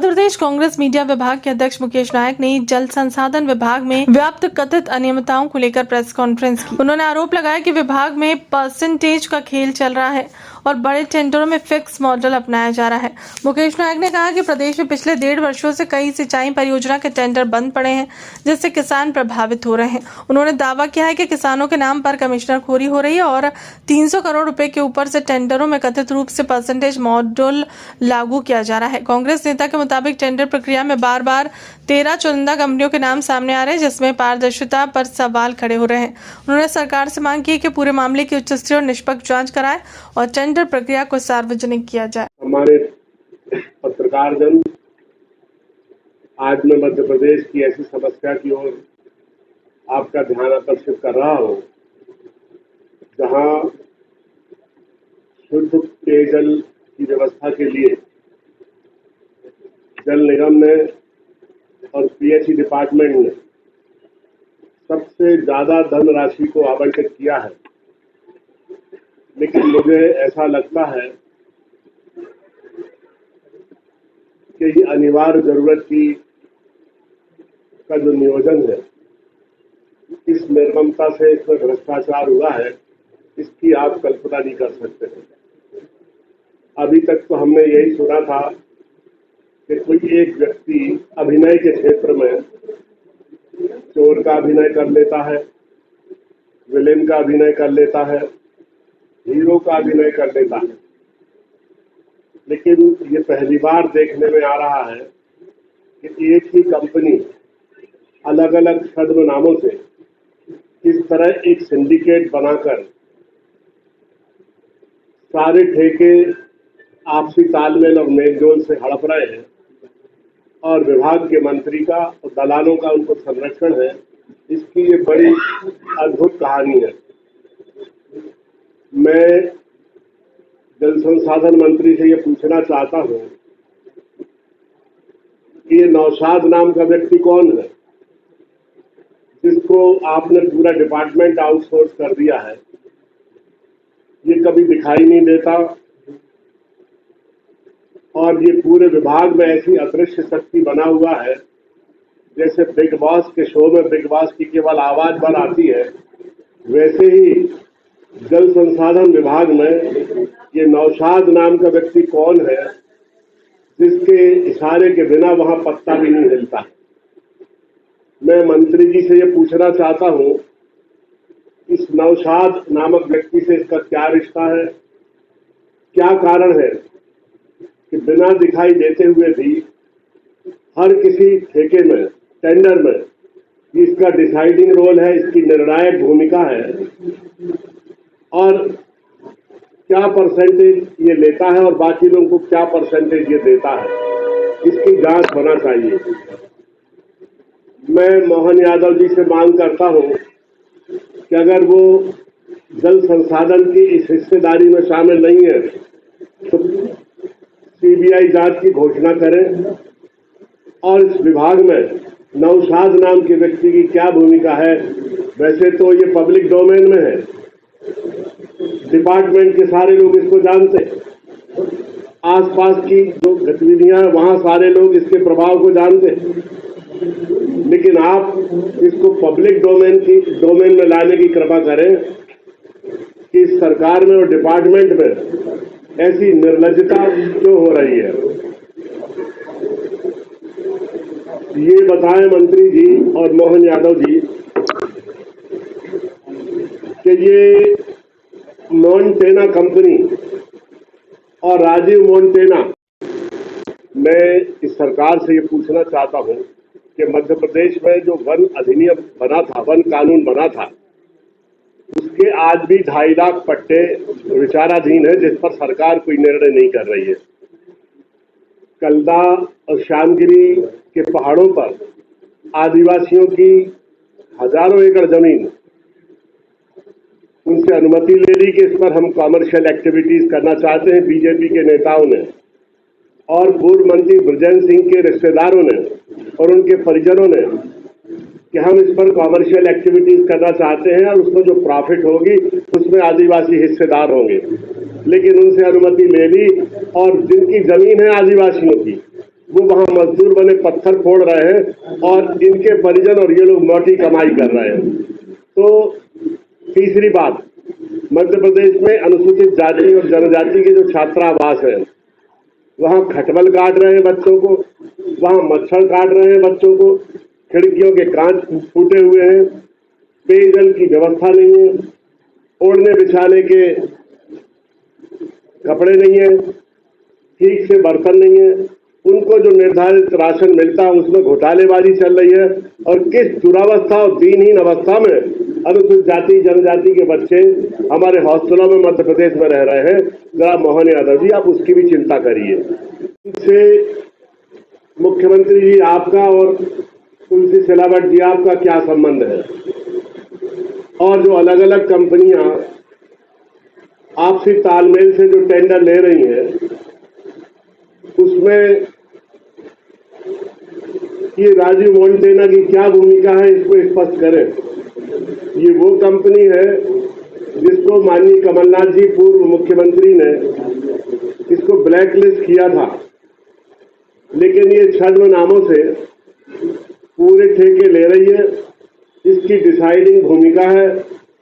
Madhya Pradesh Congress media विभाग के अध्यक्ष मुकेश नायक ने जल संसाधन विभाग में व्याप्त कथित अनियमितताओं को लेकर प्रेस कॉन्फ्रेंस की। उन्होंने आरोप लगाया कि विभाग में परसेंटेज का खेल चल रहा है और बड़े टेंडरों में फिक्स मॉडल अपनाया जा रहा है। मुकेश नायक ने कहा कि प्रदेश में पिछले 1.5 वर्षों से कई सिंचाई परियोजना के टेंडर बंद पड़े हैं, जिससे किसान प्रभावित हो रहे हैं। उन्होंने दावा किया है कि किसानों के नाम पर कमिश्नरखोरी हो रही है और 300 करोड़ रुपए के ऊपर से टेंडरों में कथित रूप से परसेंटेज मॉडल लागू किया जा रहा है। कांग्रेस नेता के मुताबिक टेंडर प्रक्रिया में बार बार 13 चुनिंदा कंपनियों के नाम सामने आ रहे हैं, जिसमें पारदर्शिता पर सवाल खड़े हो रहे हैं। उन्होंने सरकार से मांग की कि पूरे मामले की उच्च स्तरीय और निष्पक्ष जांच कराए और टेंडर प्रक्रिया को सार्वजनिक किया जाए। हमारे पत्रकार जन, आज मैं मध्य प्रदेश की ऐसी समस्या की ओर आपका ध्यान आकर्षित कर रहा हूं, जहां शुद्ध पेयजल की व्यवस्था के लिए जल निगम ने और पीएचई डिपार्टमेंट ने सबसे ज्यादा धनराशि को आवंटित किया है। लेकिन मुझे ऐसा लगता है कि ये अनिवार्य जरूरत का जो नियोजन है, इस निर्ममता से इसमें भ्रष्टाचार हुआ है, इसकी आप कल्पना नहीं कर सकते हैं। अभी तक तो हमने यही सुना था कि कोई एक व्यक्ति अभिनय के क्षेत्र में चोर का अभिनय कर लेता है, विलेन का अभिनय कर लेता है, हीरो का अभिनय कर लेता है। लेकिन ये पहली बार देखने में आ रहा है कि एक ही कंपनी अलग अलग छद्म नामों से इस तरह एक सिंडिकेट बनाकर सारे ठेके आपसी तालमेल और मेलजोल से हड़प रहे हैं और विभाग के मंत्री का और दलालों का उनको संरक्षण है। इसकी ये बड़ी अद्भुत कहानी है। मैं जल संसाधन मंत्री से ये पूछना चाहता हूं कि ये नौशाद नाम का व्यक्ति कौन है, जिसको आपने पूरा डिपार्टमेंट आउटसोर्स कर दिया है। ये कभी दिखाई नहीं देता और ये पूरे विभाग में ऐसी अदृश्य शक्ति बना हुआ है, जैसे बिग बॉस के शो में बिग बॉस की केवल आवाज पर आती है, वैसे ही जल संसाधन विभाग में ये नौशाद नाम का व्यक्ति कौन है, जिसके इशारे के बिना वहां पत्ता भी नहीं हिलता। मैं मंत्री जी से ये पूछना चाहता हूं, इस नौशाद नामक व्यक्ति से इसका क्या रिश्ता है, क्या कारण है कि बिना दिखाई देते हुए भी हर किसी ठेके में, टेंडर में इसका डिसाइडिंग रोल है, इसकी निर्णायक भूमिका है और क्या परसेंटेज ये लेता है और बाकी लोगों को क्या परसेंटेज ये देता है, इसकी जांच होना चाहिए। मैं मोहन यादव जी से मांग करता हूं कि अगर वो जल संसाधन की इस हिस्सेदारी में शामिल नहीं है तो सीबीआई जांच की घोषणा करें और इस विभाग में नौशाद नाम के व्यक्ति की क्या भूमिका है। वैसे तो ये पब्लिक डोमेन में है, डिपार्टमेंट के सारे लोग इसको जानते हैं, आसपास की जो गतिविधियां हैं वहां सारे लोग इसके प्रभाव को जानते हैं, लेकिन आप इसको पब्लिक डोमेन में लाने की कृपा करें कि इस सरकार में और डिपार्टमेंट में ऐसी निर्लज्जता क्यों हो रही है। ये बताएं मंत्री जी और मोहन यादव जी कि ये मोंटेना कंपनी और राजीव मोंटेना, मैं इस सरकार से ये पूछना चाहता हूं कि मध्य प्रदेश में जो वन अधिनियम बना था, वन कानून बना था, उसके आज भी 2.5 लाख पट्टे विचाराधीन है, जिस पर सरकार कोई निर्णय नहीं कर रही है। कल्दा और श्यामगिरी के पहाड़ों पर आदिवासियों की हजारों एकड़ जमीन, उनसे अनुमति ले ली कि इस पर हम कॉमर्शियल एक्टिविटीज करना चाहते हैं। बीजेपी के नेताओं ने और पूर्व मंत्री ब्रजेंद्र सिंह के रिश्तेदारों ने और उनके परिजनों ने कि हम इस पर कॉमर्शियल एक्टिविटीज करना चाहते हैं और उसमें जो प्रॉफिट होगी उसमें आदिवासी हिस्सेदार होंगे। लेकिन उनसे अनुमति ले ली और जिनकी जमीन है आदिवासियों की, वो वहां मजदूर बने पत्थर फोड़ रहे हैं और इनके परिजन और ये लोग मोटी कमाई कर रहे हैं। तो तीसरी बात, मध्य प्रदेश में अनुसूचित जाति और जनजाति के जो छात्रावास है वहां खटमल काट रहे हैं बच्चों को, वहां मच्छर काट रहे हैं बच्चों को, खिड़कियों के कांच फूटे हुए हैं, पेयजल की व्यवस्था नहीं है, ओढ़ने बिछाने के कपड़े नहीं है, ठीक से बर्तन नहीं है, उनको जो निर्धारित राशन मिलता है उसमें घोटालेबाजी चल रही है और किस दुरावस्था और दीनहीन अवस्था में अनुसूचित जाति जनजाति के बच्चे हमारे हॉस्टलों में मध्य प्रदेश में रह रहे हैं। जरा मोहन यादव जी आप उसकी भी चिंता करिए। इससे मुख्यमंत्री जी आपका और तुलसी सिलावट जी आपका क्या संबंध है? और जो अलग अलग कंपनियां आपसी तालमेल से जो टेंडर ले रही हैं उसमें ये राजीव मोंटेना की क्या भूमिका है इसको स्पष्ट करें। ये वो कंपनी है जिसको माननीय कमलनाथ जी पूर्व मुख्यमंत्री ने इसको ब्लैकलिस्ट किया था, लेकिन ये छद्म नामों से पूरे ठेके ले रही है। इसकी डिसाइडिंग भूमिका है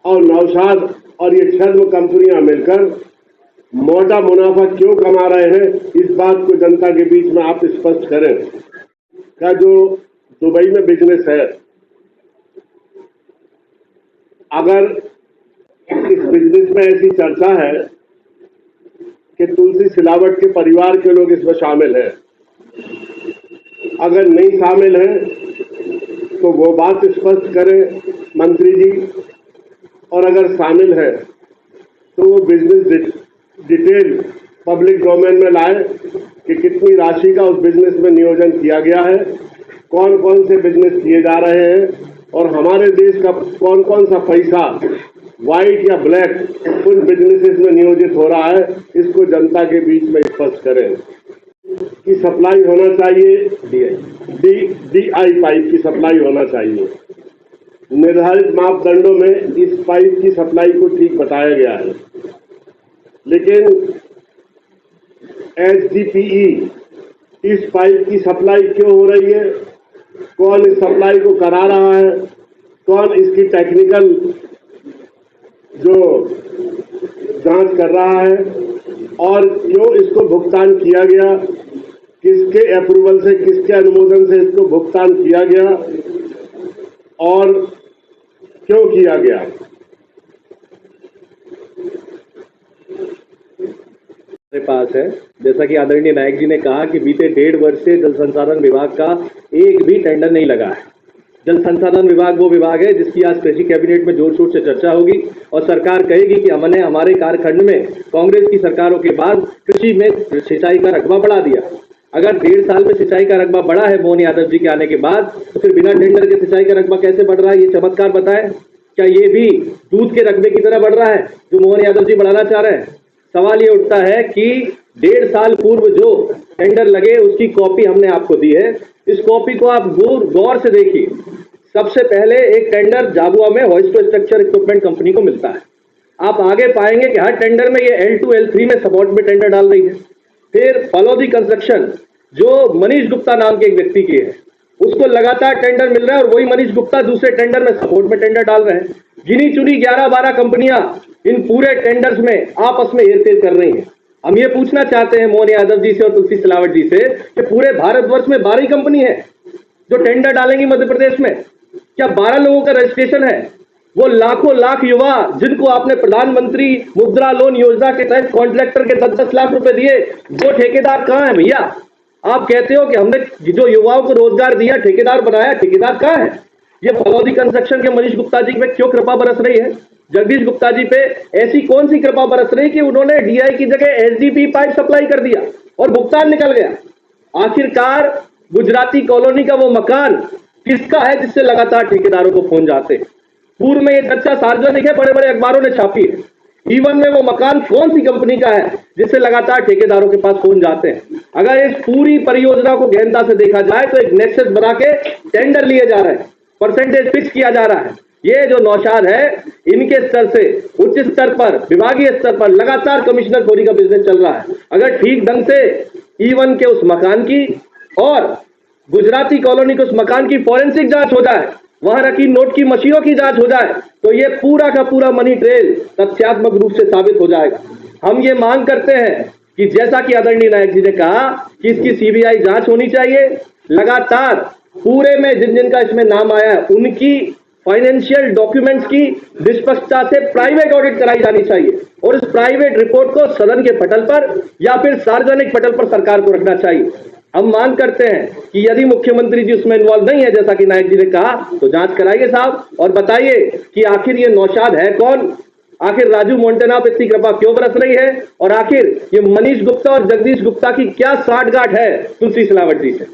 और नौशाद और ये छद्म कंपनियां मिलकर मोटा मुनाफा क्यों कमा रहे हैं इस बात को जनता के बीच में आप स्पष्ट करें। क्या जो दुबई में बिजनेस है, अगर इस बिजनेस में ऐसी चर्चा है कि तुलसी सिलावट के परिवार के लोग इसमें शामिल हैं, अगर नहीं शामिल हैं तो वो बात स्पष्ट करें मंत्री जी, और अगर शामिल है तो वो बिजनेस डिटेल पब्लिक डोमेन में लाए कि कितनी राशि का उस बिजनेस में नियोजन किया गया है, कौन कौन से बिजनेस किए जा रहे हैं और हमारे देश का कौन कौन सा पैसा व्हाइट या ब्लैक उन बिजनेसेस में नियोजित हो रहा है, इसको जनता के बीच में स्पष्ट करें। की सप्लाई होना चाहिए, DI पाइप की सप्लाई होना चाहिए। निर्धारित मापदंडों में इस पाइप की सप्लाई को ठीक बताया गया है, लेकिन HDPE इस पाइप की सप्लाई क्यों हो रही है, कौन इस सप्लाई को करा रहा है, कौन इसकी टेक्निकल जो जांच कर रहा है और क्यों इसको भुगतान किया गया, किसके अप्रूवल से किसके अनुमोदन से इसको भुगतान किया गया और क्यों किया गया। हमारे पास है, जैसा कि आदरणीय नायक जी ने कहा कि बीते 1.5 वर्ष से जल संसाधन विभाग का एक भी टेंडर नहीं लगा है। जल संसाधन विभाग वो विभाग है जिसकी आज कृषि कैबिनेट में जोर शोर से चर्चा होगी और सरकार कहेगी कि हमने हमारे कार्यखंड में कांग्रेस की सरकारों के बाद कृषि में सिंचाई का रकबा बढ़ा दिया। अगर 1.5 साल में सिंचाई का रकबा बढ़ा है मोहन यादव जी के आने के बाद, तो फिर बिना टेंडर के सिंचाई का रकबा कैसे बढ़ रहा है, ये चमत्कार बताएं। क्या ये भी दूध के रकबे की तरह बढ़ रहा है जो मोहन यादव जी बढ़ाना चाह रहे हैं? सवाल ये उठता है कि 1.5 साल पूर्व जो टेंडर लगे उसकी कॉपी हमने आपको दी है। इस कॉपी को आप गौर से देखिए। सबसे पहले एक टेंडर झाबुआ में हॉइस्ट स्ट्रक्चर इक्विपमेंट कंपनी को मिलता है। आप आगे पाएंगे कि हर टेंडर में ये L2 L3 में सपोर्ट में टेंडर डाल रही है। फिर फलोदी कंस्ट्रक्शन जो मनीष गुप्ता नाम के एक व्यक्ति की है, उसको लगातार टेंडर मिल रहा है और वही मनीष गुप्ता दूसरे टेंडर में सपोर्ट में टेंडर डाल रहे हैं। गिनी चुनी 11-12 कंपनियां इन पूरे टेंडर्स में आपस में हेरफेर कर रही हैं। हम ये पूछना चाहते हैं मोहन यादव जी से और तुलसी सिलावट जी से कि पूरे भारतवर्ष में 12 कंपनी है जो टेंडर डालेंगी मध्य प्रदेश में। क्या 12 लोगों का रजिस्ट्रेशन है? वो लाखों लाख युवा जिनको आपने प्रधानमंत्री मुद्रा लोन योजना के तहत कॉन्ट्रैक्टर के 10-10 लाख रुपए दिए, वो ठेकेदार कहाँ है भैया? आप कहते हो कि हमने जो युवाओं को रोजगार दिया, ठेकेदार बनाया, ठेकेदार कहाँ है? ये फलोदी कंस्ट्रक्शन के मनीष गुप्ता जी पे क्यों कृपा बरस रही है? जगदीश गुप्ता जी पे ऐसी कौन सी कृपा बरस रही कि उन्होंने DI की जगह HDPE पाइप सप्लाई कर दिया और भुगतान निकल गया? आखिरकार गुजराती कॉलोनी का वो मकान किसका है जिससे लगातार ठेकेदारों को फोन जाते हैं? पूर्व में ये चर्चा सार्वजनिक है, बड़े बड़े अखबारों ने छापी है। E1 में वो मकान कौन सी कंपनी का है जिससे लगातार ठेकेदारों के पास फोन जाते हैं? अगर इस पूरी परियोजना को गहनता से देखा जाए तो एक नेक्सस बना के टेंडर लिए जा रहे हैं, परसेंटेज फिक्स किया जा रहा है। ये जो नौशाद है, इनके स्तर से उच्च स्तर पर, विभागीय स्तर पर लगातार कमिश्नर खोरी का बिजनेस चल रहा है। अगर ठीक ढंग से E1 के उस मकान की और गुजराती कॉलोनी के उस मकान की फॉरेंसिक जांच हो जाए, वहां रखी नोट की मशीनों की जांच हो जाए, तो ये पूरा का पूरा मनी ट्रेल तथ्यात्मक रूप से साबित हो जाएगा। हम ये मांग करते हैं कि जैसा कि आदरणीय नायक जी ने कहा कि इसकी सीबीआई जांच होनी चाहिए, लगातार पूरे में जिन जिन का इसमें नाम आया है उनकी फाइनेंशियल डॉक्यूमेंट्स की निष्पक्षता से प्राइवेट ऑडिट कराई जानी चाहिए और इस प्राइवेट रिपोर्ट को सदन के पटल पर या फिर सार्वजनिक पटल पर सरकार को रखना चाहिए। हम मांग करते हैं कि यदि मुख्यमंत्री जी उसमें इन्वॉल्व नहीं है, जैसा कि नायक जी ने कहा, तो जांच कराइए साहब और बताइए कि आखिर ये नौशाद है कौन, आखिर राजू मोंटेना पे इतनी कृपा क्यों बरस रही है और आखिर ये मनीष गुप्ता और जगदीश गुप्ता की क्या साठगांठ है तुलसी सिलावट जी से।